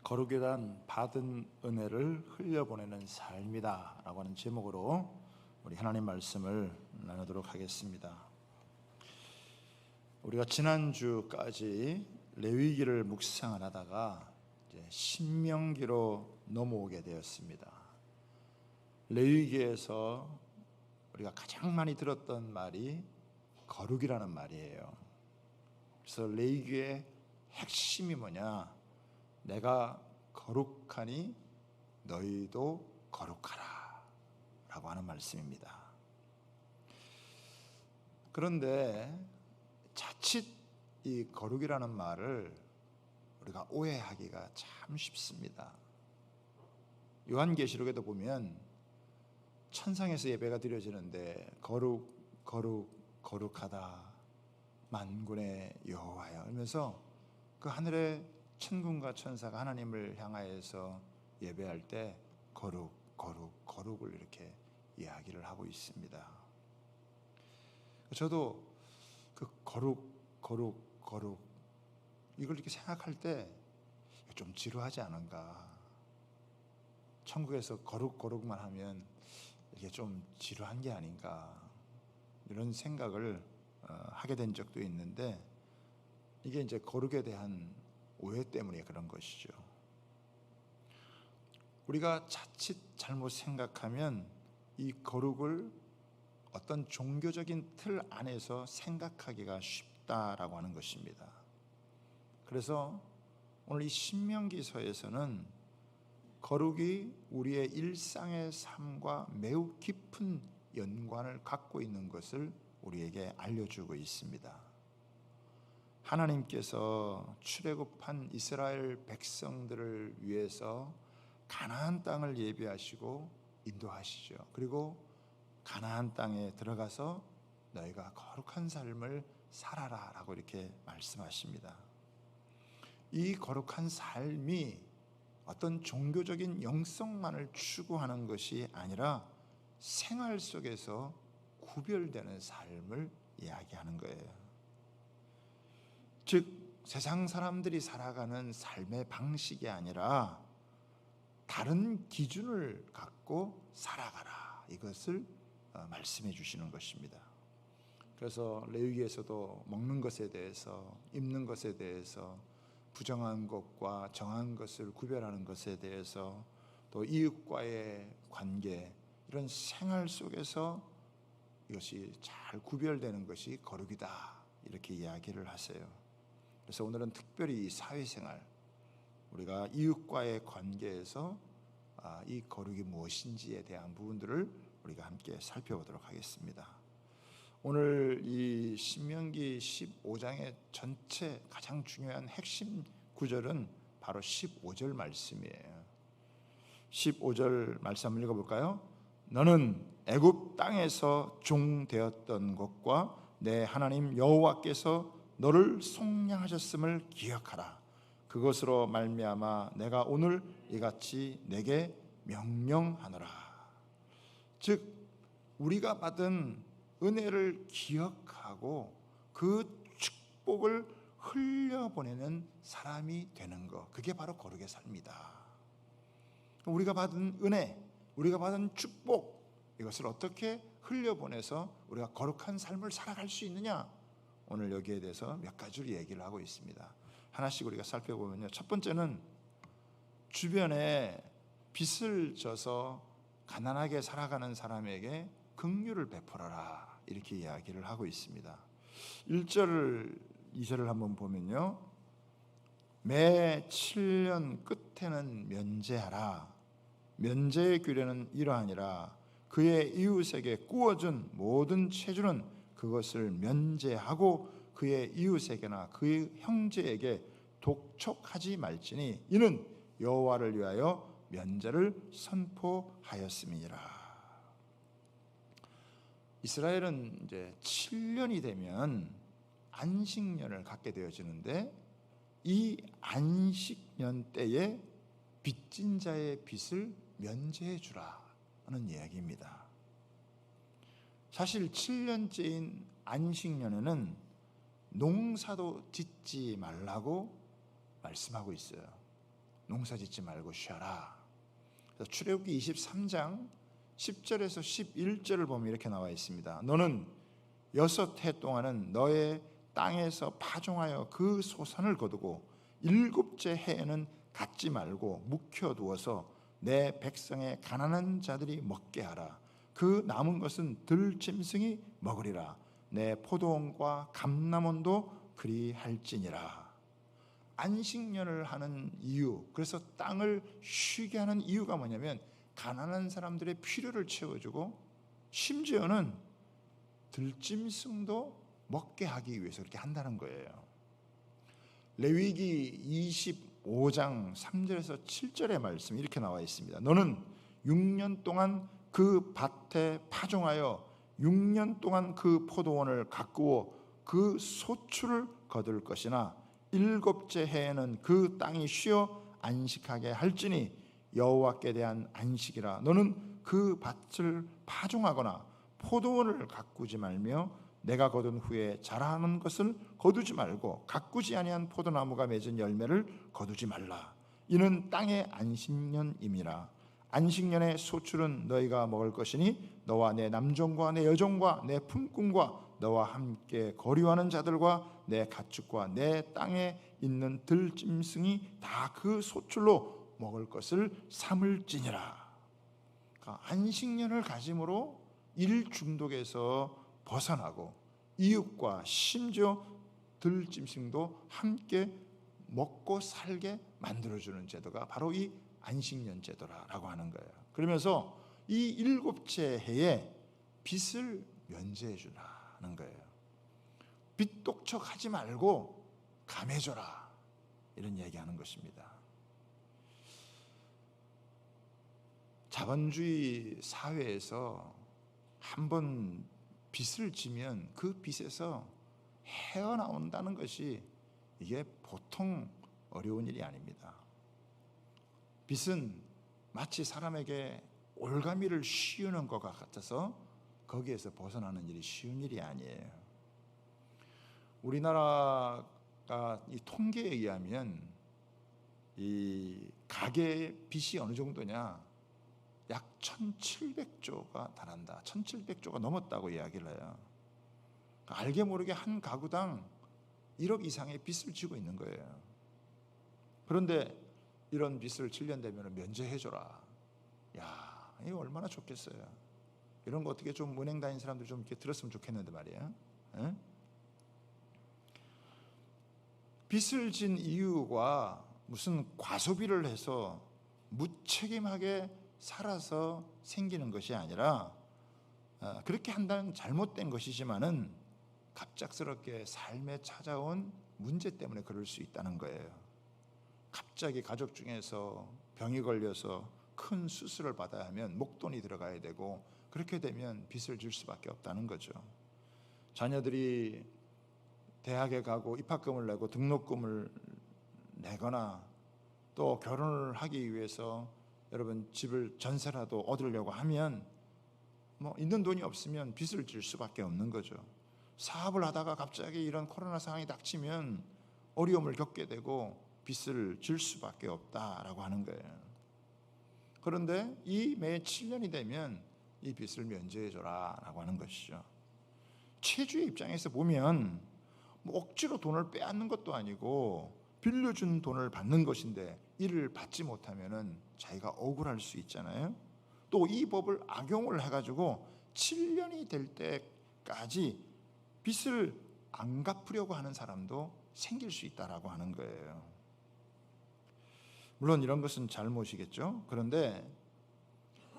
거룩이란 받은 은혜를 흘려보내는 삶이다 라고 하는 제목으로 우리 하나님 말씀을 나누도록 하겠습니다. 우리가 지난주까지 레위기를 묵상을 하다가 이제 신명기로 넘어오게 되었습니다. 레위기에서 우리가 가장 많이 들었던 말이 거룩이라는 말이에요. 그래서 레위기의 핵심이 뭐냐? 내가 거룩하니 너희도 거룩하라 라고 하는 말씀입니다. 그런데 자칫 이 거룩이라는 말을 우리가 오해하기가 참 쉽습니다. 요한계시록에도 보면 천상에서 예배가 드려지는데 거룩하다 만군의 여호와여 하면서 그 하늘의 천군과 천사가 하나님을 향하여서 예배할 때 거룩을 이렇게 이야기를 하고 있습니다. 저도 그 거룩 이걸 이렇게 생각할 때 좀 지루하지 않은가. 천국에서 거룩만 하면 이게 좀 지루한 게 아닌가 이런 생각을 하게 된 적도 있는데, 이게 이제 거룩에 대한 오해 때문에 그런 것이죠. 우리가 자칫 잘못 생각하면 이 거룩을 어떤 종교적인 틀 안에서 생각하기가 쉽다라고 하는 것입니다. 그래서 오늘 이 신명기서에서는 거룩이 우리의 일상의 삶과 매우 깊은 연관을 갖고 있는 것을 우리에게 알려주고 있습니다. 하나님께서 출애굽한 이스라엘 백성들을 위해서 가나안 땅을 예비하시고 인도하시죠. 그리고 가나안 땅에 들어가서 너희가 거룩한 삶을 살아라 라고 이렇게 말씀하십니다. 이 거룩한 삶이 어떤 종교적인 영성만을 추구하는 것이 아니라 생활 속에서 구별되는 삶을 이야기하는 거예요. 즉 세상 사람들이 살아가는 삶의 방식이 아니라 다른 기준을 갖고 살아가라, 이것을 말씀해 주시는 것입니다. 그래서 레위기에서도 먹는 것에 대해서, 입는 것에 대해서, 부정한 것과 정한 것을 구별하는 것에 대해서, 또 이웃과의 관계, 이런 생활 속에서 이것이 잘 구별되는 것이 거룩이다 이렇게 이야기를 하세요. 그래서 오늘은 특별히 이 사회생활, 우리가 이웃과의 관계에서 이 거룩이 무엇인지에 대한 부분들을 우리가 함께 살펴보도록 하겠습니다. 오늘 이 신명기 15장의 전체 가장 중요한 핵심 구절은 바로 15절 말씀이에요. 15절 말씀 한번 읽어볼까요? 너는 애굽 땅에서 종 되었던 것과 내 하나님 여호와께서 너를 속량하셨음을 기억하라. 그것으로 말미암아 내가 오늘 이같이 내게 명령하노라. 즉 우리가 받은 은혜를 기억하고 그 축복을 흘려보내는 사람이 되는 것, 그게 바로 거룩의 삶이다. 우리가 받은 은혜, 우리가 받은 축복, 이것을 어떻게 흘려보내서 우리가 거룩한 삶을 살아갈 수 있느냐, 오늘 여기에 대해서 몇 가지를 얘기를 하고 있습니다. 하나씩 우리가 살펴보면요, 첫 번째는 주변에 빚을 져서 가난하게 살아가는 사람에게 긍휼을 베풀어라, 이렇게 이야기를 하고 있습니다. 1절 2절을 한번 보면요, 매 7년 끝에는 면제하라. 면제의 규례는 이러하니라. 그의 이웃에게 구워준 모든 채주는 그것을 면제하고 그의 이웃에게나 그의 형제에게 독촉하지 말지니 이는 여호와를 위하여 면제를 선포하였음이니라. 이스라엘은 이제 7년이 되면 안식년을 갖게 되어지는데, 이 안식년 때에 빚진 자의 빚을 면제해 주라 하는 이야기입니다. 사실 7년째인 안식년에는 농사도 짓지 말라고 말씀하고 있어요. 농사짓지 말고 쉬어라. 그래서 출애굽기 23장 10절에서 11절을 보면 이렇게 나와 있습니다. 너는 6해 동안은 너의 땅에서 파종하여 그 소산을 거두고 7째 해에는 갖지 말고 묵혀두어서 내 백성의 가난한 자들이 먹게 하라. 그 남은 것은 들짐승이 먹으리라. 내 포도원과 감람원도 그리할지니라. 안식년을 하는 이유, 그래서 땅을 쉬게 하는 이유가 뭐냐면 가난한 사람들의 필요를 채워주고 심지어는 들짐승도 먹게 하기 위해서 그렇게 한다는 거예요. 레위기 25장 3절에서 7절의 말씀 이렇게 나와 있습니다. 너는 6년 동안 그 밭에 파종하여 6년 동안 그 포도원을 가꾸어 그 소출을 거둘 것이나 7째 해에는 그 땅이 쉬어 안식하게 할지니 여호와께 대한 안식이라. 너는 그 밭을 파종하거나 포도원을 가꾸지 말며 내가 거둔 후에 자라는 것을 거두지 말고 가꾸지 아니한 포도나무가 맺은 열매를 거두지 말라. 이는 땅의 안식년임이라. 안식년의 소출은 너희가 먹을 것이니 너와 내 남종과 내 여종과 내 품꾼과 너와 함께 거류하는 자들과 내 가축과 내 땅에 있는 들짐승이 다 그 소출로 먹을 것을 삼을지니라. 그러니까 안식년을 가짐으로 일 중독에서 벗어나고 이웃과 심지어 들짐승도 함께 먹고 살게 만들어주는 제도가 바로 이 안식년 제도라고 하는 거예요. 그러면서 이 7째 해에 빚을 면제해 주라는 거예요. 빚독촉하지 말고 감해줘라, 이런 얘기하는 것입니다. 자본주의 사회에서 한번 빚을 지면 그 빚에서 헤어나온다는 것이 이게 보통 어려운 일이 아닙니다. 빚은 마치 사람에게 올가미를 씌우는 것 같아서 거기에서 벗어나는 일이 쉬운 일이 아니에요. 우리나라가 이 통계에 의하면 이 가계 빚이 어느 정도냐, 약 1700조가 달한다. 1700조가 넘었다고 이야기를 해요. 알게 모르게 한 가구당 1억 이상의 빚을 지고 있는 거예요. 그런데 이런 빚을 7년 되면 면제해줘라. 야, 이거 얼마나 좋겠어요. 이런 거 어떻게 좀 은행 다니는 사람들 좀 이렇게 들었으면 좋겠는데 말이야. 에? 빚을 진 이유가 무슨 과소비를 해서 무책임하게 살아서 생기는 것이 아니라 그렇게 한다는 잘못된 것이지만은 갑작스럽게 삶에 찾아온 문제 때문에 그럴 수 있다는 거예요. 갑자기 가족 중에서 병이 걸려서 큰 수술을 받아야 하면 목돈이 들어가야 되고 그렇게 되면 빚을 질 수밖에 없다는 거죠. 자녀들이 대학에 가고 입학금을 내고 등록금을 내거나 또 결혼을 하기 위해서 여러분 집을 전세라도 얻으려고 하면 뭐 있는 돈이 없으면 빚을 질 수밖에 없는 거죠. 사업을 하다가 갑자기 이런 코로나 상황이 닥치면 어려움을 겪게 되고 빚을 질 수밖에 없다라고 하는 거예요. 그런데 이 매 7년이 되면 이 빚을 면제해 줘라라고 하는 것이죠. 채주의 입장에서 보면 뭐 억지로 돈을 빼앗는 것도 아니고 빌려준 돈을 받는 것인데 이를 받지 못하면은 자기가 억울할 수 있잖아요. 또 이 법을 악용을 해가지고 7년이 될 때까지 빚을 안 갚으려고 하는 사람도 생길 수 있다라고 하는 거예요. 물론 이런 것은 잘못이겠죠. 그런데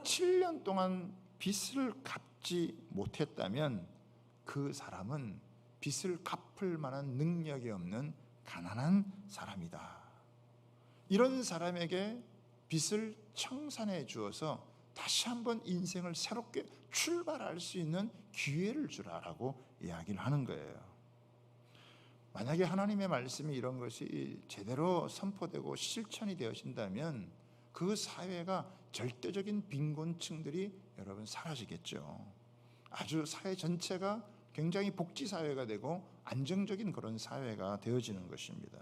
7년 동안 빚을 갚지 못했다면 그 사람은 빚을 갚을 만한 능력이 없는 가난한 사람이다. 이런 사람에게 빚을 청산해 주어서 다시 한번 인생을 새롭게 출발할 수 있는 기회를 주라라고 이야기를 하는 거예요. 만약에 하나님의 말씀이 이런 것이 제대로 선포되고 실천이 되어진다면 그 사회가 절대적인 빈곤층들이 여러분 사라지겠죠. 아주 사회 전체가 굉장히 복지 사회가 되고 안정적인 그런 사회가 되어지는 것입니다.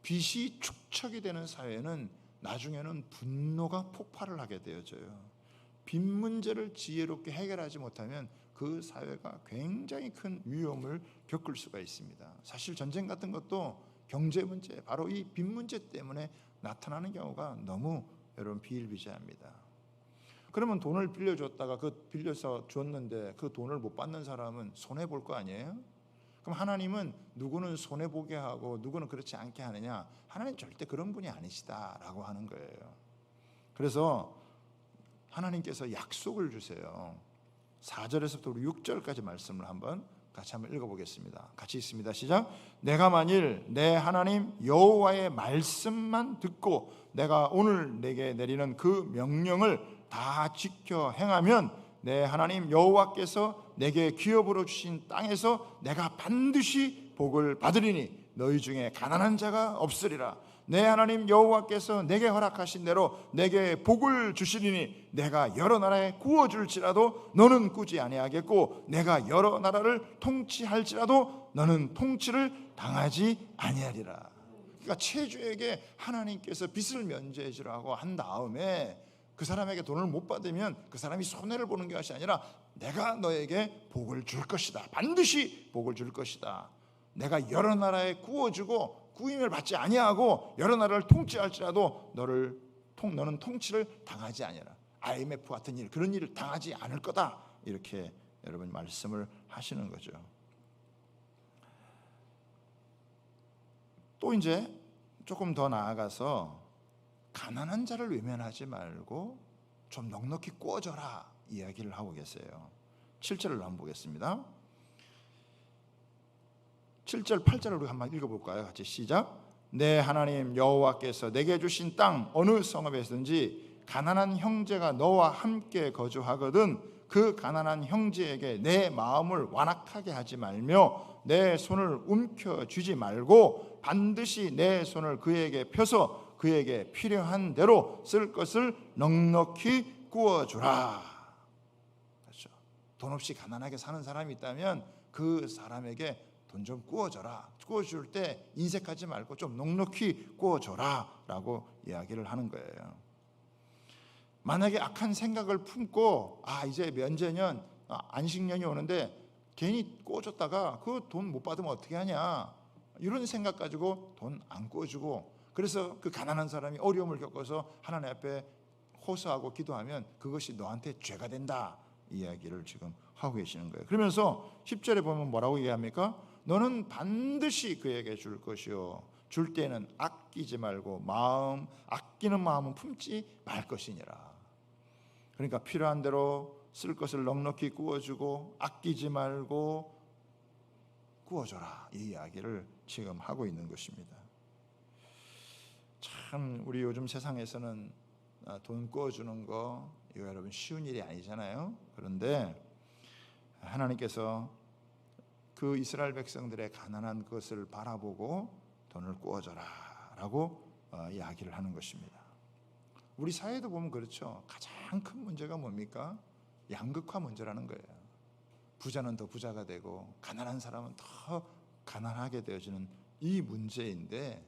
빚이 축적이 되는 사회는 나중에는 분노가 폭발을 하게 되어져요. 빚 문제를 지혜롭게 해결하지 못하면 그 사회가 굉장히 큰 위험을 겪을 수가 있습니다. 사실 전쟁 같은 것도 경제 문제, 바로 이 빚 문제 때문에 나타나는 경우가 너무 여러분 비일비재합니다. 그러면 돈을 빌려줬다가 그 빌려서 줬는데 그 돈을 못 받는 사람은 손해 볼 거 아니에요? 그럼 하나님은 누구는 손해 보게 하고 누구는 그렇지 않게 하느냐? 하나님 절대 그런 분이 아니시다라고 하는 거예요. 그래서 하나님께서 약속을 주세요. 4절에서부터 우리 6절까지 말씀을 같이 한번 읽어보겠습니다. 같이 있습니다. 시작. 내가 만일 내 하나님 여호와의 말씀만 듣고 내가 오늘 내게 내리는 그 명령을 다 지켜 행하면 내 하나님 여호와께서 내게 기업으로 주신 땅에서 내가 반드시 복을 받으리니 너희 중에 가난한 자가 없으리라. 내 하나님 여호와께서 내게 허락하신 대로 내게 복을 주시리니 내가 여러 나라에 구워줄지라도 너는 꾸지 아니하겠고 내가 여러 나라를 통치할지라도 너는 통치를 당하지 아니하리라. 그러니까 체주에게 하나님께서 빚을 면제해 주라고 한 다음에 그 사람에게 돈을 못 받으면 그 사람이 손해를 보는 것이 아니라 내가 너에게 복을 줄 것이다. 반드시 복을 줄 것이다. 내가 여러 나라에 구워주고 구임을 받지 아니하고 여러 나라를 통치할지라도 너는 통치를 당하지 아니하라. IMF 같은 일, 그런 일을 당하지 않을 거다. 이렇게 여러분 말씀을 하시는 거죠. 또 이제 조금 더 나아가서 가난한 자를 외면하지 말고 좀 넉넉히 꾸어줘라 이야기를 하고 계세요. 7절을 한번 보겠습니다. 7절 8절을 우리 한번 읽어볼까요? 같이 시작. 내 하나님 여호와께서 내게 주신 땅 어느 성읍에든지 가난한 형제가 너와 함께 거주하거든 그 가난한 형제에게 내 마음을 완악하게 하지 말며 내 손을 움켜쥐지 말고 반드시 내 손을 그에게 펴서 그에게 필요한 대로 쓸 것을 넉넉히 구워주라. 그렇죠. 돈 없이 가난하게 사는 사람이 있다면 그 사람에게 돈 좀 구워줘라. 구워줄 때 인색하지 말고 좀 넉넉히 구워줘라 라고 이야기를 하는 거예요. 만약에 악한 생각을 품고 이제 면제년 안식년이 오는데 괜히 구워줬다가 그 돈 못 받으면 어떻게 하냐 이런 생각 가지고 돈 안 구워주고 그래서 그 가난한 사람이 어려움을 겪어서 하나님 앞에 호소하고 기도하면 그것이 너한테 죄가 된다 이야기를 지금 하고 계시는 거예요. 그러면서 10절에 보면 뭐라고 얘기합니까? 너는 반드시 그에게 줄 것이요 줄 때는 아끼지 말고 아끼는 마음은 품지 말 것이니라. 그러니까 필요한 대로 쓸 것을 넉넉히 구워주고 아끼지 말고 구워줘라 이 이야기를 지금 하고 있는 것입니다. 참 우리 요즘 세상에서는 돈 구워주는 거 이거 여러분 쉬운 일이 아니잖아요. 그런데 하나님께서 그 이스라엘 백성들의 가난한 것을 바라보고 돈을 구워줘라 라고 이야기를 하는 것입니다. 우리 사회도 보면 그렇죠. 가장 큰 문제가 뭡니까? 양극화 문제라는 거예요. 부자는 더 부자가 되고 가난한 사람은 더 가난하게 되어지는 이 문제인데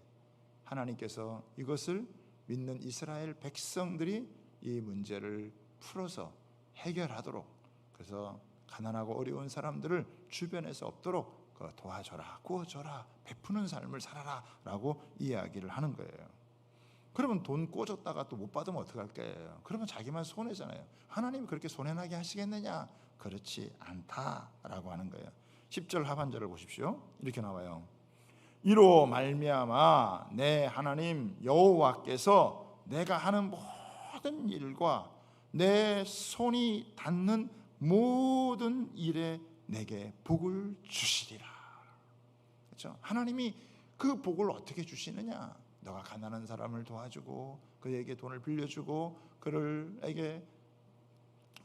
하나님께서 이것을 믿는 이스라엘 백성들이 이 문제를 풀어서 해결하도록 그래서 가난하고 어려운 사람들을 주변에서 없도록 도와줘라, 구워줘라, 베푸는 삶을 살아라 라고 이야기를 하는 거예요. 그러면 돈 꿔줬다가 또 못 받으면 어떡할 거예요? 그러면 자기만 손해잖아요. 하나님이 그렇게 손해나게 하시겠느냐? 그렇지 않다라고 하는 거예요. 10절 하반절을 보십시오. 이렇게 나와요. 이로 말미암아 내 하나님 여호와께서 내가 하는 모든 일과 내 손이 닿는 모든 일에 내게 복을 주시리라. 그렇죠? 하나님이 그 복을 어떻게 주시느냐? 너가 가난한 사람을 도와주고 그에게 돈을 빌려주고 그에게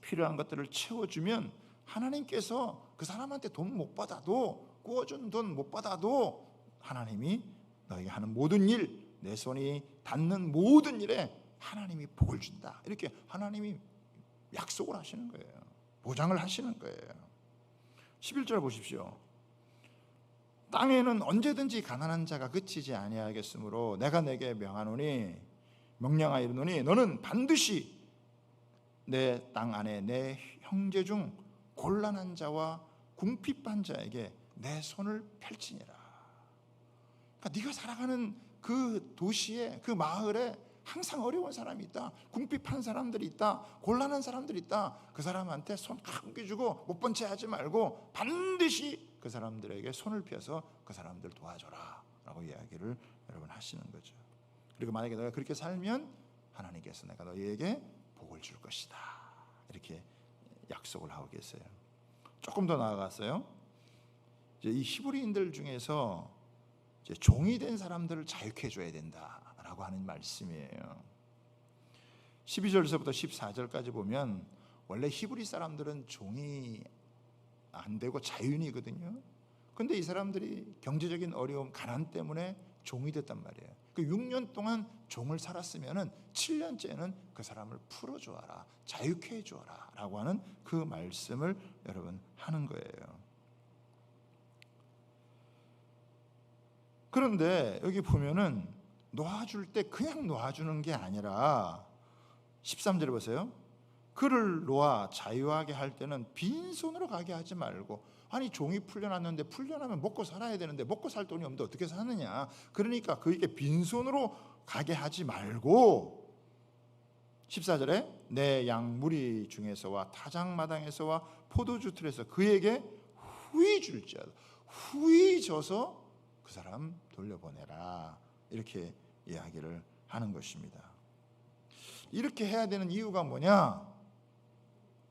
필요한 것들을 채워주면 하나님께서 그 사람한테 돈 못 받아도 구워준 돈 못 받아도 하나님이 너에게 하는 모든 일, 내 손이 닿는 모든 일에 하나님이 복을 준다. 이렇게 하나님이 약속을 하시는 거예요. 보장을 하시는 거예요. 11절 보십시오. 땅에는 언제든지 가난한 자가 그치지 아니하겠으므로 내가 내게 명령하이르노니 너는 반드시 내 땅 안에 내 형제 중 곤란한 자와 궁핍한 자에게 내 손을 펼치니라. 그러니까 네가 살아가는 그 도시에, 그 마을에 항상 어려운 사람이 있다, 궁핍한 사람들이 있다, 곤란한 사람들이 있다. 그 사람한테 손 감겨주고 못 본 채 하지 말고 반드시 그 사람들에게 손을 펴서 그 사람들 도와줘라 라고 이야기를 여러분 하시는 거죠. 그리고 만약에 너가 그렇게 살면 하나님께서 내가 너희에게 복을 줄 것이다 이렇게 약속을 하고 계세요. 조금 더 나아갔어요. 이제 이 히브리인들 중에서 이제 종이 된 사람들을 자유케 해줘야 된다라고 하는 말씀이에요. 12절에서부터 14절까지 보면 원래 히브리 사람들은 종이 안 되고 자유인이거든요. 근데 이 사람들이 경제적인 어려움, 가난 때문에 종이 됐단 말이에요. 그 6년 동안 종을 살았으면은 7년째는 그 사람을 풀어주어라, 자유케 해주어라 라고 하는 그 말씀을 여러분 하는 거예요. 그런데 여기 보면은 놓아줄 때 그냥 놓아주는 게 아니라 13절에 보세요. 그를 놓아 자유하게 할 때는 빈손으로 가게 하지 말고, 아니 종이 풀려났는데 풀려나면 먹고 살아야 되는데 먹고 살 돈이 없는데 어떻게 사느냐. 그러니까 그에게 빈손으로 가게 하지 말고 14절에 내 양 무리 중에서와 타작마당에서와 포도주 틀에서 그에게 후히 줄지어다. 후히 줘서 그 사람 돌려보내라 이렇게 이야기를 하는 것입니다. 이렇게 해야 되는 이유가 뭐냐?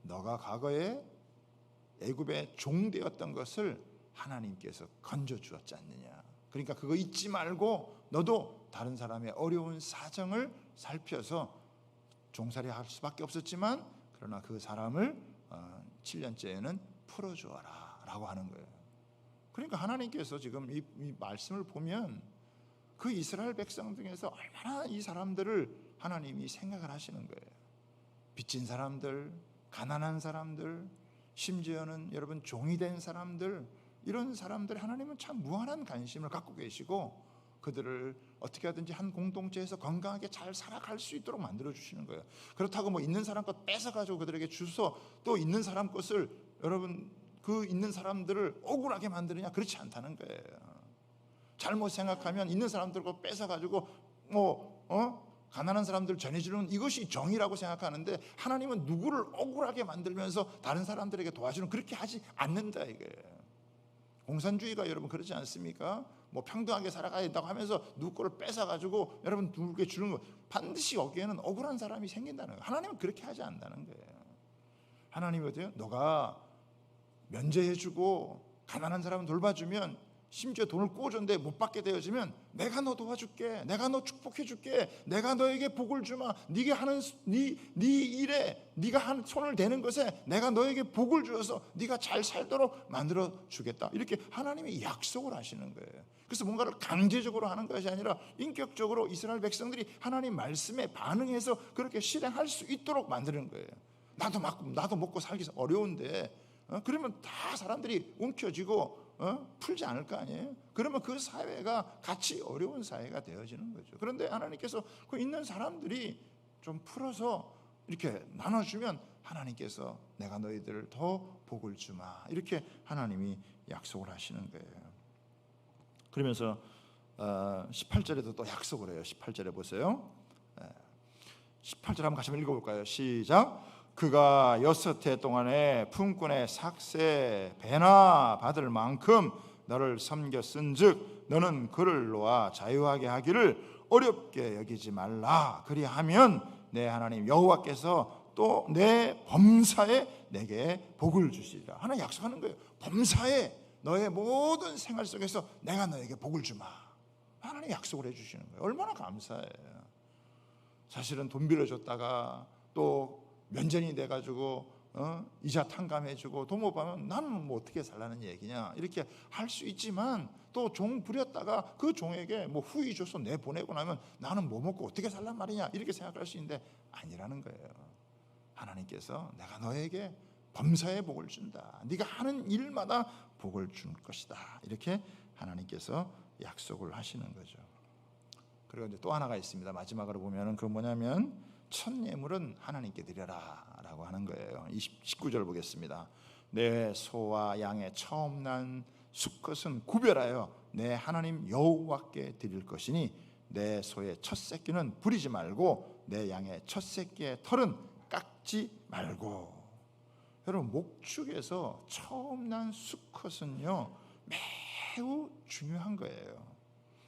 너가 과거에 애굽의 종되었던 것을 하나님께서 건져주었지 않느냐. 그러니까 그거 잊지 말고 너도 다른 사람의 어려운 사정을 살펴서 종살이 할 수밖에 없었지만 그러나 그 사람을 7년째에는 풀어주어라 라고 하는 거예요. 그러니까 하나님께서 지금 이 말씀을 보면 그 이스라엘 백성 중에서 얼마나 이 사람들을 하나님이 생각을 하시는 거예요. 빚진 사람들, 가난한 사람들, 심지어는 여러분 종이 된 사람들, 이런 사람들 하나님은 참 무한한 관심을 갖고 계시고 그들을 어떻게 하든지 한 공동체에서 건강하게 잘 살아갈 수 있도록 만들어 주시는 거예요. 그렇다고 뭐 있는 사람 것 뺏어가지고 그들에게 주서 또 있는 사람 것을 여러분 그 있는 사람들을 억울하게 만드느냐, 그렇지 않다는 거예요. 잘못 생각하면 있는 사람들 것 뺏어가지고 가난한 사람들 전해주는 이것이 정의라고 생각하는데 하나님은 누구를 억울하게 만들면서 다른 사람들에게 도와주는, 그렇게 하지 않는다 이거예요. 공산주의가 여러분 그러지 않습니까? 뭐 평등하게 살아가야 된다고 하면서 누구 거를 뺏어가지고 여러분 누구에게 주는 거, 반드시 여기에는 억울한 사람이 생긴다는 거예요. 하나님은 그렇게 하지 않는다는 거예요. 하나님이 어때요? 너가 면제해주고 가난한 사람을 돌봐주면, 심지어 돈을 꾸어줬는데 못 받게 되어지면 내가 너 도와줄게, 내가 너 축복해줄게, 내가 너에게 복을 주마. 네가 하는 네 일에 네가 한 손을 대는 것에 내가 너에게 복을 주어서 네가 잘 살도록 만들어 주겠다. 이렇게 하나님이 약속을 하시는 거예요. 그래서 뭔가를 강제적으로 하는 것이 아니라 인격적으로 이스라엘 백성들이 하나님 말씀에 반응해서 그렇게 실행할 수 있도록 만드는 거예요. 나도 먹고 살기 어려운데 그러면 다 사람들이 움켜쥐고 풀지 않을 거 아니에요. 그러면 그 사회가 같이 어려운 사회가 되어지는 거죠. 그런데 하나님께서 그 있는 사람들이 좀 풀어서 이렇게 나눠주면 하나님께서 내가 너희들을 더 복을 주마 이렇게 하나님이 약속을 하시는 거예요. 그러면서 18절에도 또 약속을 해요. 18절에 보세요. 18절 한번 같이 한번 읽어볼까요? 시작. 그가 6해 동안에 품꾼의 삭세 배나 받을 만큼 너를 섬겼은즉 너는 그를 놓아 자유하게 하기를 어렵게 여기지 말라. 그리하면 내 하나님 여호와께서 또 내 범사에 내게 복을 주시리라. 하나님 약속하는 거예요. 범사에 너의 모든 생활 속에서 내가 너에게 복을 주마. 하나님 약속을 해주시는 거예요. 얼마나 감사해요. 사실은 돈 빌려줬다가 또 면전이 돼가지고 이자 탕감해주고 돈 못 받으면 나는 뭐 어떻게 살라는 얘기냐 이렇게 할 수 있지만, 또 종 부렸다가 그 종에게 뭐 후히 줘서 내보내고 나면 나는 뭐 먹고 어떻게 살란 말이냐 이렇게 생각할 수 있는데 아니라는 거예요. 하나님께서 내가 너에게 범사에 복을 준다. 네가 하는 일마다 복을 줄 것이다. 이렇게 하나님께서 약속을 하시는 거죠. 그리고 이제 또 하나가 있습니다. 마지막으로 보면은 그 뭐냐면 첫 예물은 하나님께 드려라라고 하는 거예요. 19절 보겠습니다. 내 소와 양의 처음 난 수컷은 구별하여 내 하나님 여호와께 드릴 것이니 내 소의 첫 새끼는 부리지 말고 내 양의 첫 새끼의 털은 깎지 말고. 여러분, 목축에서 처음 난 수컷은요 매우 중요한 거예요.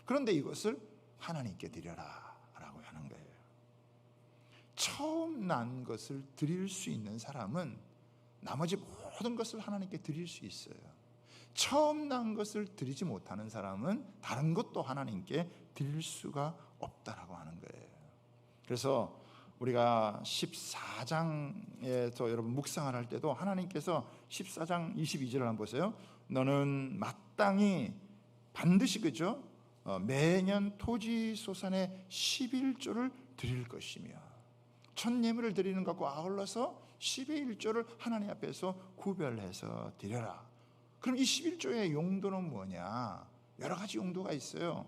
그런데 이것을 하나님께 드려라 라고 하는 거예요. 처음 난 것을 드릴 수 있는 사람은 나머지 모든 것을 하나님께 드릴 수 있어요. 처음 난 것을 드리지 못하는 사람은 다른 것도 하나님께 드릴 수가 없다라고 하는 거예요. 그래서 우리가 14장에서 여러분 묵상을 할 때도 하나님께서 14장 22절을 한번 보세요. 너는 마땅히 반드시 그죠? 매년 토지소산의 11조를 드릴 것이며 첫 예물을 드리는 것과 아울러서 10의 1조를 하나님 앞에서 구별해서 드려라. 그럼 이 11조의 용도는 뭐냐? 여러 가지 용도가 있어요.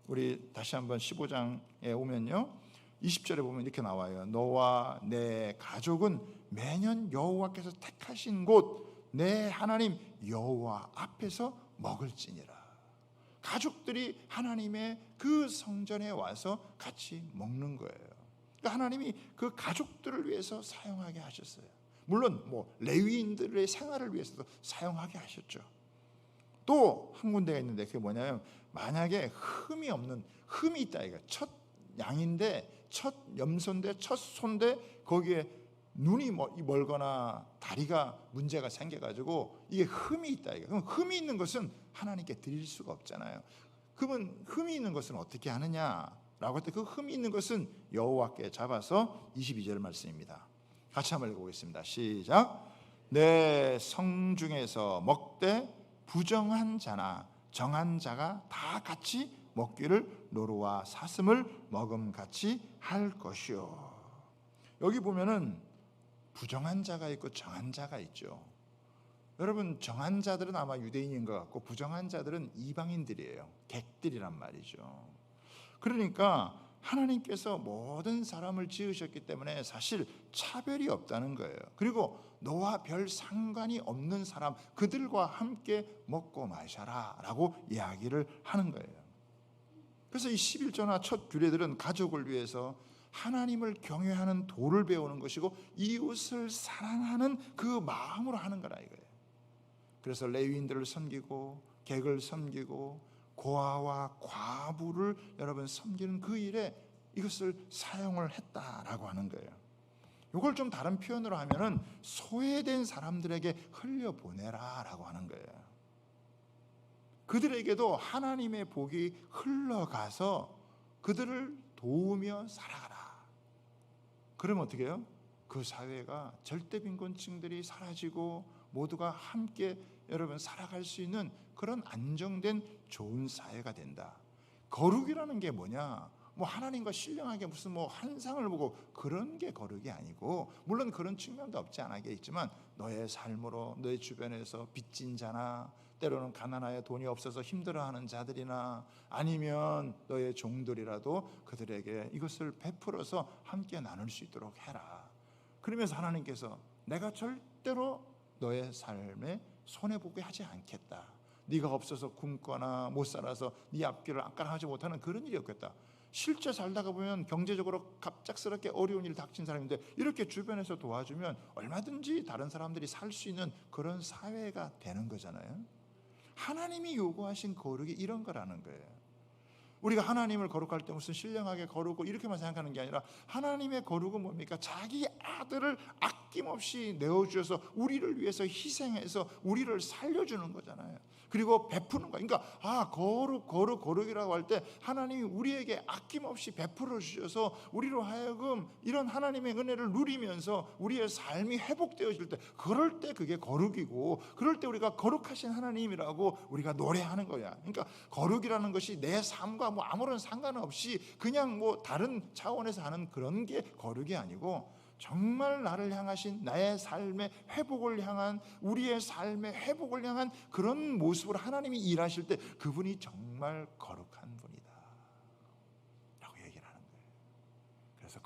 우리 다시 한번 15장에 오면요 20절에 보면 이렇게 나와요. 너와 내 가족은 매년 여호와께서 택하신 곳 내 하나님 여호와 앞에서 먹을지니라. 가족들이 하나님의 그 성전에 와서 같이 먹는 거예요. 그러니까 하나님이 그 가족들을 위해서 사용하게 하셨어요. 물론 뭐 레위인들의 생활을 위해서도 사용하게 하셨죠. 또 한 군데가 있는데 그게 뭐냐면 만약에 흠이 있다 이거 첫 양인데 첫 염소인데 첫 소인데 거기에 눈이 멀거나 다리가 문제가 생겨가지고 이게 흠이 있다 이거. 그럼 흠이 있는 것은 하나님께 드릴 수가 없잖아요. 그러면 흠이 있는 것은 어떻게 하느냐라고 할 때 그 흠이 있는 것은 여호와께 잡아서 22절 말씀입니다. 같이 한번 읽어보겠습니다. 시작. 내 성중에서 먹되 부정한 자나 정한 자가 다 같이 먹기를 노루와 사슴을 먹음같이 할 것이요. 여기 보면은 부정한 자가 있고 정한 자가 있죠. 여러분, 정한 자들은 아마 유대인인 것 같고 부정한 자들은 이방인들이에요. 객들이란 말이죠. 그러니까 하나님께서 모든 사람을 지으셨기 때문에 사실 차별이 없다는 거예요. 그리고 너와 별 상관이 없는 사람 그들과 함께 먹고 마셔라 라고 이야기를 하는 거예요. 그래서 이 11조나 첫 규례들은 가족을 위해서 하나님을 경외하는 도를 배우는 것이고 이웃을 사랑하는 그 마음으로 하는 거라 이거예요. 그래서 레위인들을 섬기고 객을 섬기고 고아와 과부를 여러분 섬기는 그 일에 이것을 사용을 했다라고 하는 거예요. 이걸 좀 다른 표현으로 하면은 소외된 사람들에게 흘려보내라라고 하는 거예요. 그들에게도 하나님의 복이 흘러가서 그들을 도우며 살아가라. 그러면 어떻게 해요? 그 사회가 절대 빈곤층들이 사라지고 모두가 함께 여러분 살아갈 수 있는 그런 안정된 좋은 사회가 된다. 거룩이라는 게 뭐냐? 뭐 하나님과 신령하게 무슨 뭐 환상을 보고 그런 게 거룩이 아니고, 물론 그런 측면도 없지 않게 있지만 너의 삶으로 너의 주변에서 빚진 자나 때로는 가난하여 돈이 없어서 힘들어하는 자들이나 아니면 너의 종들이라도 그들에게 이것을 베풀어서 함께 나눌 수 있도록 해라. 그러면서 하나님께서 내가 절대로 너의 삶에 손해보게 하지 않겠다. 네가 없어서 굶거나 못 살아서 네 앞길을 안까하지 못하는 그런 일이 없겠다. 실제 살다가 보면 경제적으로 갑작스럽게 어려운 일 닥친 사람인데 이렇게 주변에서 도와주면 얼마든지 다른 사람들이 살 수 있는 그런 사회가 되는 거잖아요. 하나님이 요구하신 거룩이 이런 거라는 거예요. 우리가 하나님을 거룩할 때 무슨 신령하게 거룩고 이렇게만 생각하는 게 아니라 하나님의 거룩은 뭡니까? 자기 아들을 아낌없이 내어주셔서 우리를 위해서 희생해서 우리를 살려주는 거잖아요. 그리고 베푸는 거. 그러니까 거룩이라고 할 때 하나님이 우리에게 아낌없이 베풀어 주셔서 우리로 하여금 이런 하나님의 은혜를 누리면서 우리의 삶이 회복되어질 때, 그럴 때 그게 거룩이고, 그럴 때 우리가 거룩하신 하나님이라고 우리가 노래하는 거야. 그러니까 거룩이라는 것이 내 삶과 뭐 아무런 상관없이 그냥 뭐 다른 차원에서 하는 그런 게 거룩이 아니고, 정말 나를 향하신 나의 삶의 회복을 향한, 우리의 삶의 회복을 향한 그런 모습으로 하나님이 일하실 때 그분이 정말 거룩한 분이다 라고 얘기를 하는 거예요. 그래서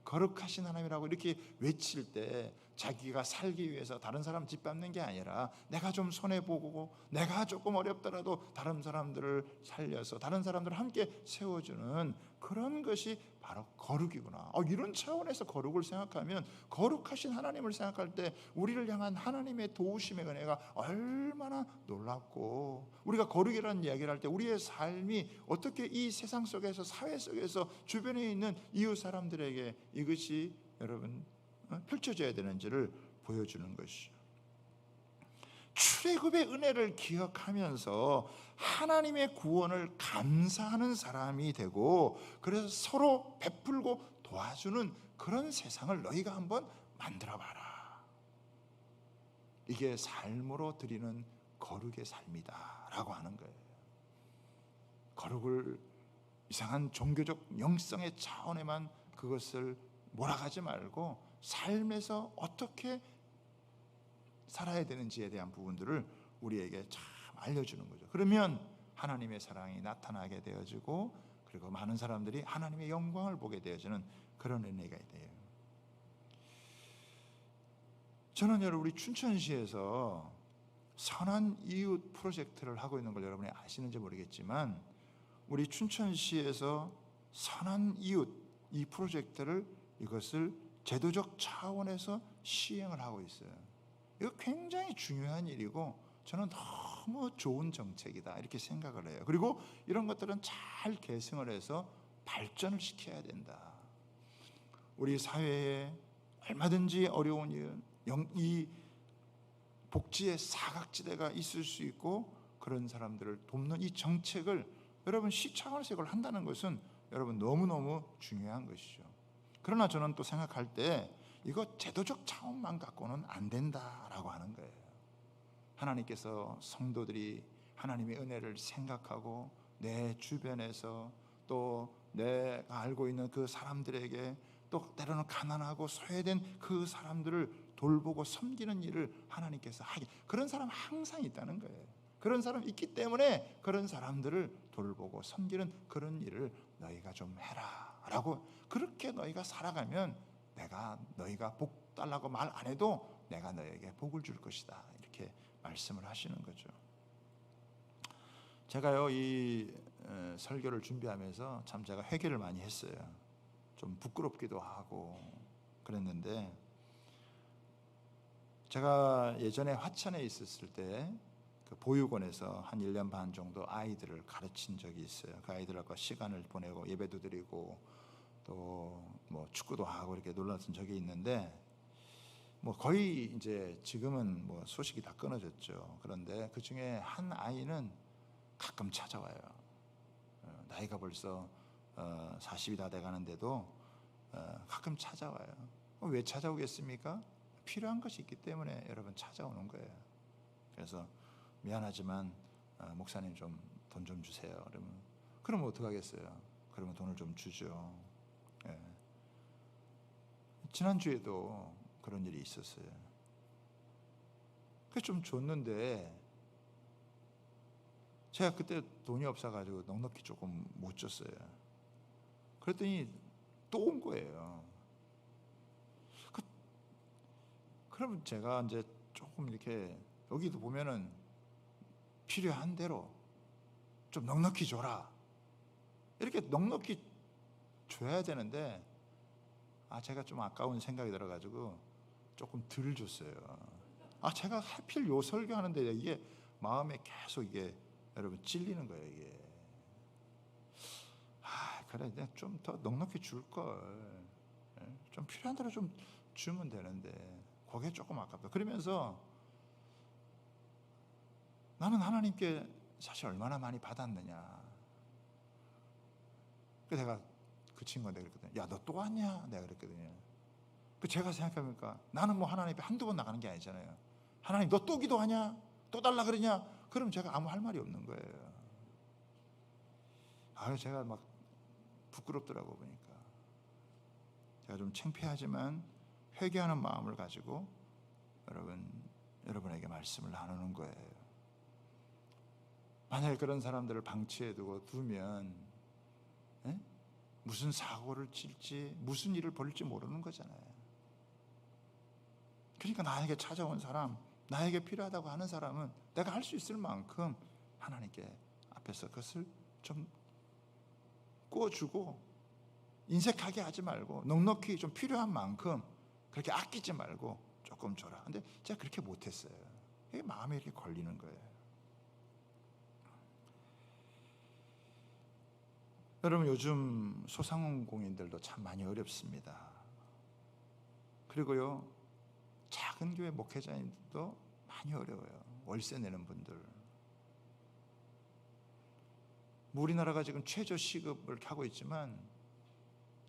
거룩하신 하나님이라고 이렇게 외칠 때 자기가 살기 위해서 다른 사람 짓밟는 게 아니라 내가 좀 손해보고 내가 조금 어렵더라도 다른 사람들을 살려서 다른 사람들을 함께 세워주는 그런 것이 바로 거룩이구나. 이런 차원에서 거룩을 생각하면, 거룩하신 하나님을 생각할 때 우리를 향한 하나님의 도우심의 은혜가 얼마나 놀랍고, 우리가 거룩이라는 이야기를 할 때 우리의 삶이 어떻게 이 세상 속에서, 사회 속에서 주변에 있는 이웃 사람들에게 이것이 여러분 펼쳐져야 되는지를 보여주는 것이죠. 출애굽의 은혜를 기억하면서 하나님의 구원을 감사하는 사람이 되고, 그래서 서로 베풀고 도와주는 그런 세상을 너희가 한번 만들어봐라. 이게 삶으로 드리는 거룩의 삶이다 라고 하는 거예요. 거룩을 이상한 종교적 영성의 차원에만 그것을 몰아가지 말고 삶에서 어떻게 살아야 되는지에 대한 부분들을 우리에게 참 알려주는 거죠. 그러면 하나님의 사랑이 나타나게 되어지고, 그리고 많은 사람들이 하나님의 영광을 보게 되어지는 그런 은혜가 돼요. 저는 여러분, 우리 춘천시에서 선한 이웃 프로젝트를 하고 있는 걸 여러분이 아시는지 모르겠지만, 우리 춘천시에서 선한 이웃 이 프로젝트를, 이것을 제도적 차원에서 시행을 하고 있어요. 이거 굉장히 중요한 일이고 저는 너무 좋은 정책이다 이렇게 생각을 해요. 그리고 이런 것들은 잘 계승을 해서 발전을 시켜야 된다. 우리 사회에 얼마든지 어려운 이 복지의 사각지대가 있을 수 있고, 그런 사람들을 돕는 이 정책을 여러분 시 차원에서 이걸 한다는 것은 여러분 너무너무 중요한 것이죠. 그러나 저는 또 생각할 때 이거 제도적 차원만 갖고는 안 된다라고 하는 거예요. 하나님께서 성도들이 하나님의 은혜를 생각하고 내 주변에서 또 내가 알고 있는 그 사람들에게, 또 때로는 가난하고 소외된 그 사람들을 돌보고 섬기는 일을 하나님께서 하게, 그런 사람 항상 있다는 거예요. 그런 사람 있기 때문에 그런 사람들을 돌보고 섬기는 그런 일을 너희가 좀 해라 라고, 그렇게 너희가 살아가면 내가 너희가 복 달라고 말 안 해도 내가 너희에게 복을 줄 것이다 이렇게 말씀을 하시는 거죠. 제가요 이 설교를 준비하면서 참 제가 회개를 많이 했어요. 좀 부끄럽기도 하고 그랬는데, 제가 예전에 화천에 있었을 때 그 보육원에서 한 1년 반 정도 아이들을 가르친 적이 있어요. 그 아이들과 시간을 보내고 예배도 드리고 또 뭐 축구도 하고 이렇게 놀랐던 적이 있는데, 뭐 거의 이제 지금은 뭐 소식이 다 끊어졌죠. 그런데 그 중에 한 아이는 가끔 찾아와요. 나이가 벌써 40이 다 돼가는데도 가끔 찾아와요. 왜 찾아오겠습니까? 필요한 것이 있기 때문에 여러분 찾아오는 거예요. 그래서 미안하지만 목사님 좀 돈 좀 주세요. 그러면 어떡하겠어요? 그러면 돈을 좀 주죠. 예. 지난주에도 그런 일이 있었어요. 그래서 좀 줬는데 제가 그때 돈이 없어가지고 넉넉히 조금 못 줬어요. 그랬더니 또 온 거예요. 그러면 제가 이제 조금 이렇게, 여기도 보면은 필요한 대로 좀 넉넉히 줘라 이렇게 넉넉히 줘야 되는데, 제가 좀 아까운 생각이 들어가지고 조금 덜 줬어요. 제가 하필 요 설교하는데 이게 마음에 계속 이게 여러분 찔리는 거예요. 이게 그래 내가 좀 더 넉넉히 줄걸, 좀 필요한 대로 좀 주면 되는데 그게 조금 아깝다. 그러면서 나는 하나님께 사실 얼마나 많이 받았느냐. 그래서 내가 그 친구한테 그랬거든요. 야, 너 또 왔냐? 내가 그랬거든요. 제가 생각해보니까 나는 뭐 하나님 앞에 한두 번 나가는 게 아니잖아요. 하나님 너 또 기도하냐? 또 달라 그러냐? 그럼 제가 아무 할 말이 없는 거예요. 제가 막 부끄럽더라고 보니까. 제가 좀 창피하지만 회개하는 마음을 가지고 여러분에게 말씀을 나누는 거예요. 만약에 그런 사람들을 방치해 두면 무슨 사고를 칠지 무슨 일을 벌일지 모르는 거잖아요. 그러니까 나에게 찾아온 사람, 나에게 필요하다고 하는 사람은 내가 할 수 있을 만큼 하나님께 앞에서 그것을 좀 구워주고 인색하게 하지 말고 넉넉히 좀 필요한 만큼 그렇게 아끼지 말고 조금 줘라. 근데 제가 그렇게 못했어요. 이게 마음에 이렇게 걸리는 거예요. 여러분, 요즘 소상공인들도 참 많이 어렵습니다. 그리고요, 작은 교회 목회자님들도 많이 어려워요. 월세 내는 분들. 우리나라가 지금 최저 시급을 하고 있지만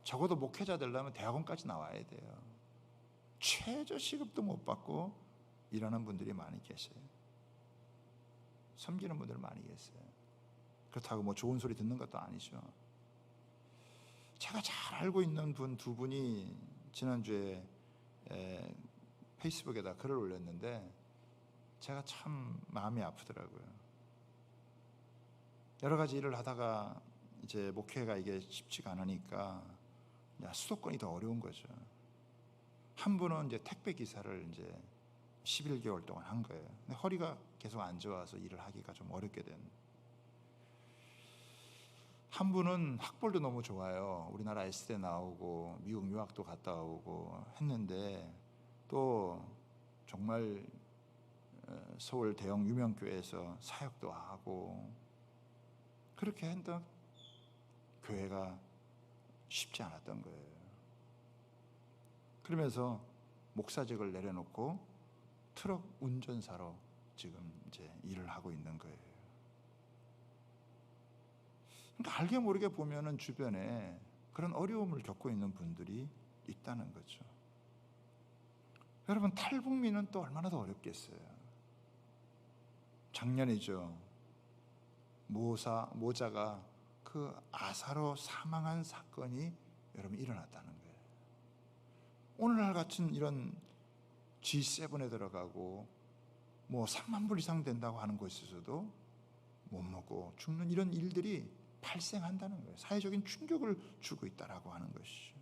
적어도 목회자 되려면 대학원까지 나와야 돼요. 최저 시급도 못 받고 일하는 분들이 많이 계세요. 섬기는 분들 많이 계세요. 그렇다고 뭐 좋은 소리 듣는 것도 아니죠. 제가 잘 알고 있는 분 두 분이 지난주에 페이스북에다 글을 올렸는데 제가 참 마음이 아프더라고요. 여러 가지 일을 하다가 이제 목회가 이게 쉽지가 않으니까 수도권이 더 어려운 거죠. 한 분은 이제 택배 기사를 이제 11개월 동안 한 거예요. 근데 허리가 계속 안 좋아서 일을 하기가 좀 어렵게 된. 한 분은 학벌도 너무 좋아요. 우리나라 S대 나오고 미국 유학도 갔다 오고 했는데 또 정말 서울 대형 유명 교회에서 사역도 하고 그렇게 했던 교회가 쉽지 않았던 거예요. 그러면서 목사직을 내려놓고 트럭 운전사로 지금 이제 일을 하고 있는 거예요. 그러니까 알게 모르게 보면은 주변에 그런 어려움을 겪고 있는 분들이 있다는 거죠. 여러분, 탈북민은 또 얼마나 더 어렵겠어요. 작년이죠. 모자가 그 아사로 사망한 사건이 여러분 일어났다는 거예요. 오늘날 같은 이런 G7에 들어가고 뭐 3만 불 이상 된다고 하는 곳에서도 못 먹고 죽는 이런 일들이 발생한다는 거예요. 사회적인 충격을 주고 있다라고 하는 것이죠.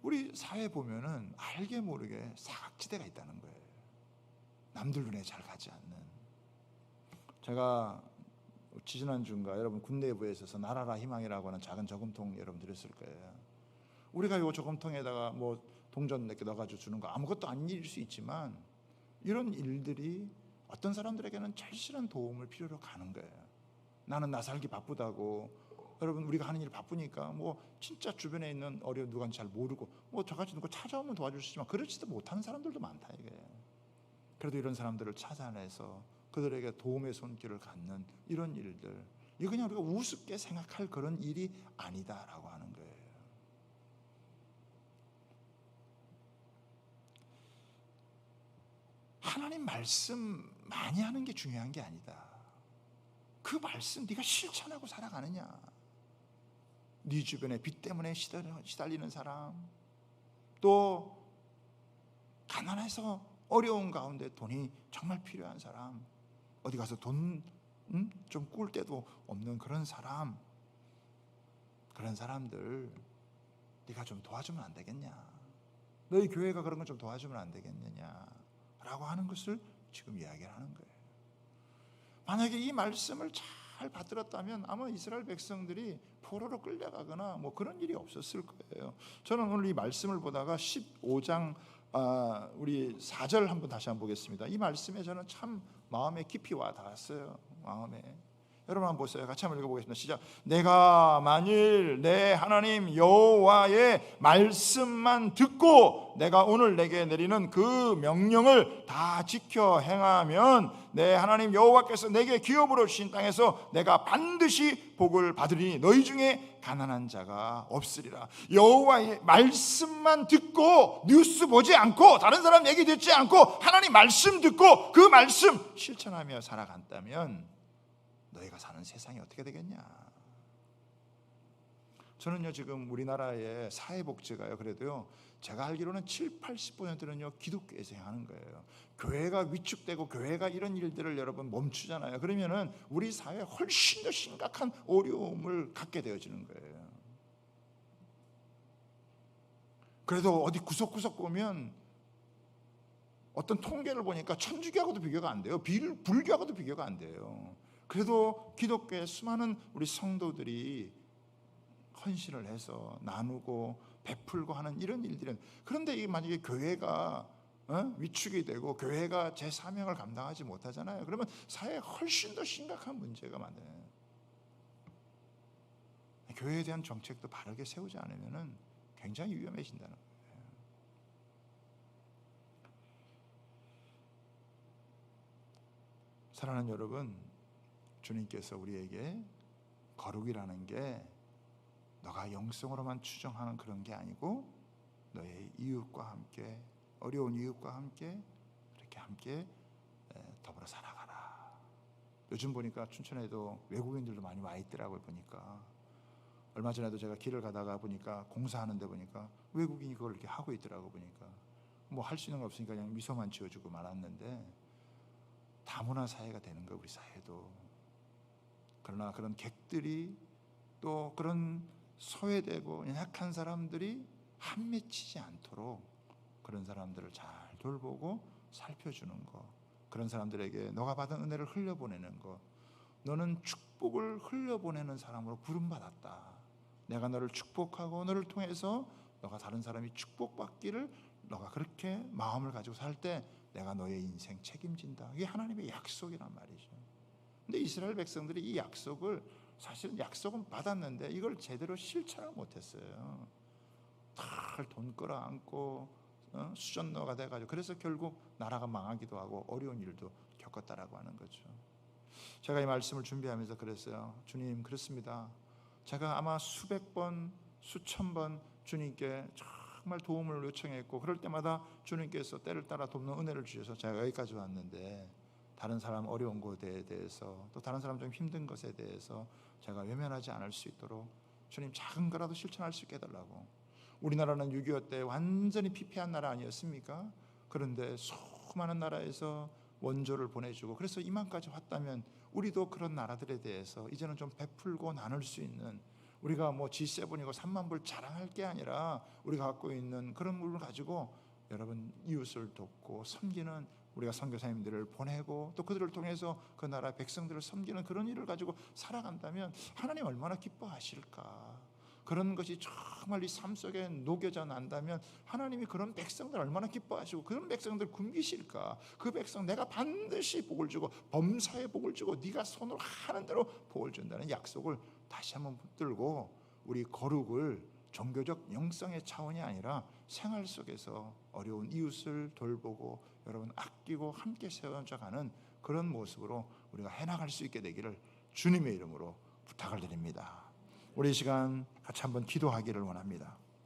우리 사회 보면은 알게 모르게 사각지대가 있다는 거예요. 남들 눈에 잘 가지 않는. 제가 지지난주인가 여러분 군내부에 있어서 나라라 희망이라고 하는 작은 저금통 여러분 드렸을 거예요. 우리가 이 저금통에다가 뭐 동전 몇 개 넣어가지고 주는 거 아무것도 아닌 일일 수 있지만 이런 일들이 어떤 사람들에게는 절실한 도움을 필요로 가는 거예요. 나는 나 살기 바쁘다고, 여러분 우리가 하는 일 바쁘니까 뭐 진짜 주변에 있는 어려운 누군지 잘 모르고 뭐 저같이 누구 찾아오면 도와줄 수 있지만 그렇지도 못하는 사람들도 많다 이게. 그래도 이런 사람들을 찾아내서 그들에게 도움의 손길을 갖는 이런 일들, 이거 그냥 우리가 우습게 생각할 그런 일이 아니다라고 하는 거예요. 하나님 말씀 많이 하는 게 중요한 게 아니다. 그 말씀 네가 실천하고 살아가느냐. 네 주변에 빚 때문에 시달리는 사람, 또 가난해서 어려운 가운데 돈이 정말 필요한 사람, 어디 가서 돈 좀 꿀 데도 없는 그런 사람, 그런 사람들 네가 좀 도와주면 안 되겠냐. 너희 교회가 그런 건 좀 도와주면 안 되겠느냐 라고 하는 것을 지금 이야기를 하는 거예요. 만약에 이 말씀을 잘 받들었다면 아마 이스라엘 백성들이 포로로 끌려가거나 뭐 그런 일이 없었을 거예요. 저는 오늘 이 말씀을 보다가 15장 우리 4절 한번 다시 한번 보겠습니다. 이 말씀에 저는 참 마음에 깊이 와 닿았어요. 마음에. 여러분 한번 보세요. 같이 한번 읽어보겠습니다. 시작. 내가 만일 내 하나님 여호와의 말씀만 듣고 내가 오늘 내게 내리는 그 명령을 다 지켜 행하면 내 하나님 여호와께서 내게 기업으로 주신 땅에서 내가 반드시 복을 받으리니 너희 중에 가난한 자가 없으리라. 여호와의 말씀만 듣고 뉴스 보지 않고 다른 사람 얘기 듣지 않고 하나님 말씀 듣고 그 말씀 실천하며 살아간다면 너희가 사는 세상이 어떻게 되겠냐? 저는요 지금 우리나라의 사회복지가요 그래도요 제가 알기로는 70-80%는요 기독교에서 행하는 거예요. 교회가 위축되고 교회가 이런 일들을 여러분 멈추잖아요. 그러면은 우리 사회에 훨씬 더 심각한 어려움을 갖게 되어지는 거예요. 그래도 어디 구석구석 보면 어떤 통계를 보니까 천주교하고도 비교가 안 돼요. 불교하고도 비교가 안 돼요. 그래도 기독교의 수많은 우리 성도들이 헌신을 해서 나누고 베풀고 하는 이런 일들은, 그런데 이 만약에 교회가 위축이 되고 교회가 제 사명을 감당하지 못하잖아요. 그러면 사회에 훨씬 더 심각한 문제가 많아요. 교회에 대한 정책도 바르게 세우지 않으면 굉장히 위험해진다는 거예요. 사랑하는 여러분, 주님께서 우리에게 거룩이라는 게 너가 영성으로만 추정하는 그런 게 아니고 너의 이웃과 함께, 어려운 이웃과 함께 이렇게 함께 더불어 살아가라. 요즘 보니까 춘천에도 외국인들도 많이 와 있더라고요. 보니까 얼마 전에도 제가 길을 가다가 보니까 공사하는데 보니까 외국인이 그걸 이렇게 하고 있더라고. 보니까 뭐 할 수 있는 거 없으니까 그냥 미소만 지어주고 말았는데, 다문화 사회가 되는 거 우리 사회도. 그러나 그런 객들이 또 그런 소외되고 연약한 사람들이 한 맺히지 않도록 그런 사람들을 잘 돌보고 살펴주는 거, 그런 사람들에게 너가 받은 은혜를 흘려보내는 거, 너는 축복을 흘려보내는 사람으로 부름받았다. 내가 너를 축복하고 너를 통해서 너가 다른 사람이 축복받기를 너가 그렇게 마음을 가지고 살 때 내가 너의 인생 책임진다. 이게 하나님의 약속이란 말이죠. 근데 이스라엘 백성들이 이 약속을, 사실은 약속은 받았는데 이걸 제대로 실천을 못했어요. 다 돈 끌어안고 수전노가 돼가지고, 그래서 결국 나라가 망하기도 하고 어려운 일도 겪었다라고 하는 거죠. 제가 이 말씀을 준비하면서 그랬어요. 주님, 그렇습니다. 제가 아마 수백 번, 수천 번 주님께 정말 도움을 요청했고, 그럴 때마다 주님께서 때를 따라 돕는 은혜를 주셔서 제가 여기까지 왔는데, 다른 사람 어려운 것에 대해서, 또 다른 사람 좀 힘든 것에 대해서 제가 외면하지 않을 수 있도록 주님 작은 거라도 실천할 수 있게 해달라고. 우리나라는 6.25 때 완전히 피폐한 나라 아니었습니까? 그런데 수많은 나라에서 원조를 보내주고, 그래서 이만까지 왔다면 우리도 그런 나라들에 대해서 이제는 좀 베풀고 나눌 수 있는, 우리가 뭐 G7이고 3만 불 자랑할 게 아니라 우리가 갖고 있는 그런 물을 가지고 여러분 이웃을 돕고 섬기는, 우리가 선교사님들을 보내고 또 그들을 통해서 그 나라 백성들을 섬기는 그런 일을 가지고 살아간다면 하나님 얼마나 기뻐하실까. 그런 것이 정말 이 삶 속에 녹여져 난다면 하나님이 그런 백성들 얼마나 기뻐하시고 그런 백성들 굶기실까. 그 백성 내가 반드시 복을 주고 범사에 복을 주고 네가 손으로 하는 대로 복을 준다는 약속을 다시 한번 붙들고, 우리 거룩을 종교적 영성의 차원이 아니라 생활 속에서 어려운 이웃을 돌보고 여러분 아끼고 함께 세워져가는 그런 모습으로 우리가 해나갈 수 있게 되기를 주님의 이름으로 부탁을 드립니다. 우리 이 시간 같이 한번 기도하기를 원합니다.